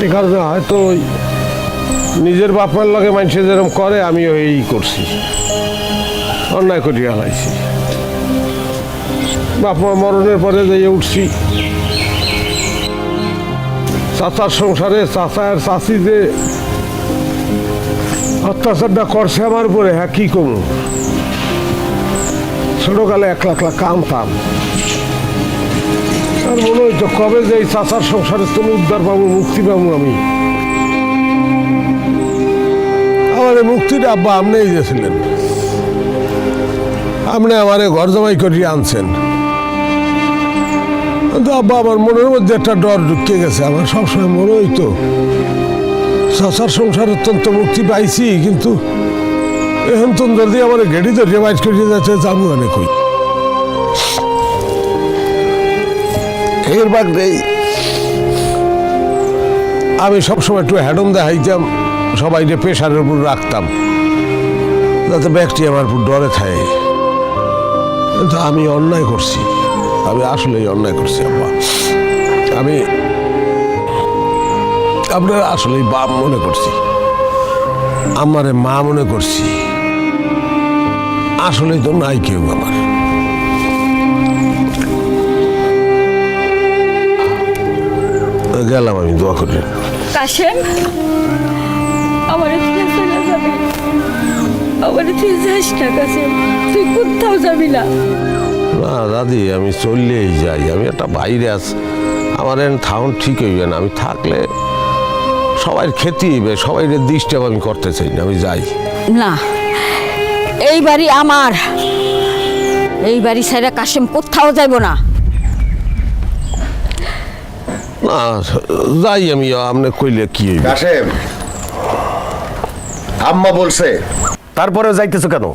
এই কারণে হয়তো নিজের বাপমার লগে মানুষে যেরকম করে আমিও এই করছি, অন্যায় করিয়া হালাইছি। বাপমা মরণের পরে যাইয়ে উঠছি, চাচার সংসারে চাচা আর চাচি যে অত্যাচারটা করছে আমার উপরে, হ্যাঁ কি করবো। ছোটকালে একলা একলা কামতাম, আর মনে হইতো কবে যে এই চাচার সংসারে তুমি উদ্ধার পাবো, মুক্তি পাবো। আমি আমার মুক্তিটা আব্বা আপনিই দিয়েছিলেন, আপনি আমারে ঘর জমাই করিয়ে আনছেন। কিন্তু আব্বা আমার মনের মধ্যে একটা ডর ঢুকিয়ে গেছে। আমার সবসময় মনে হইতো চাচার সংসার অত্যন্ত মুক্তি পাইছি, কিন্তু এখন তো যদি আমার গেড়ি ধরিয়ে বাইট করিয়ে যাচ্ছে, যাবো অনেক কই এর বাদ নেই। আমি সবসময় একটু হ্যাডম দেখাইতাম, সবাইকে প্রেশারের উপর রাখতাম যাতে ব্যক্তি আমার উপর ডরে থাকে। কিন্তু আমি অন্যায় করছি, আমি আসলেই অন্যায় করছি আব্বা। আমি আপনার আসলেই বাপ মনে করছি, আমারে মা মনে করছি, আসলেই তো নাই কেউ আমার। গেলাম, আমি দোয়া করি। কাশেম, আমারে তুই চলে যাবি, আমারে তুই যাস না কাশেম, তুই কোথাও যাবি না। না দাদি, আমি চললেই যাই। আমি একটা বাইরে আছি, আমার এখন থাউন ঠিক হইবে না। আমি থাকলে সবাই খেতে হইবে, সবাই ডিস্টার্ব আমি করতে চাই না। আমি যাই না, এই বাড়ি আমার, এই বাড়ি ছেড়ে কাশেম কোথাও যাইব না। না যাই আমি, আপনি কইলে কি হইবে। কাশেম, আম্মা বলছে, তারপরে যাইতেছো কেন?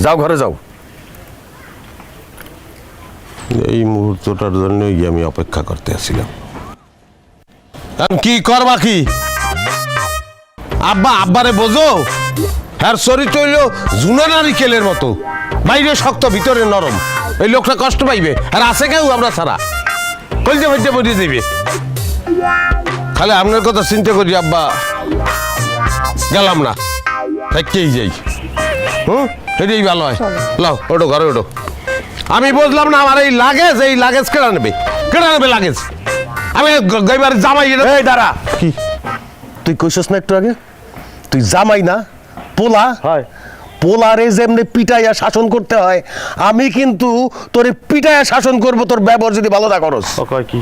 যাও, ঘরে যাও। এই মুহূর্তটার জন্যই আমি অপেক্ষা করতে আসছিলাম। কি করবা কি আব্বা? আব্বারে বোঝো, হ্যাঁ চরিত্র হইল জুনা নারিকেলের মতো, বাইরে শক্ত ভিতরে নরম। এই লোকটা কষ্ট পাইবে, আর আছে কেউ আমরা ছাড়া কইতে হইতে বসে যাইবে। খালি আপনার কথা চিন্তা করি আব্বা, গেলাম না, থাকতেই যাই। এটাই ভালো হয়। লাও ওটো, ঘরে ওটো। আমি বুঝলাম না, আমার এই লাগেজ কেনা নেবে, লাগেজ? আমি গইবার জামাই। এই দাঁড়া, কি তুই কইছস না একটু আগে তুই জামাই না পোলা? হয়, পোলারে যেমনি পিটাইয়া শাসন করতে হয়, আমি কিন্তু তোরে পিটাইয়া শাসন করব তোর ব্যবহার যদি ভালো না করস। কি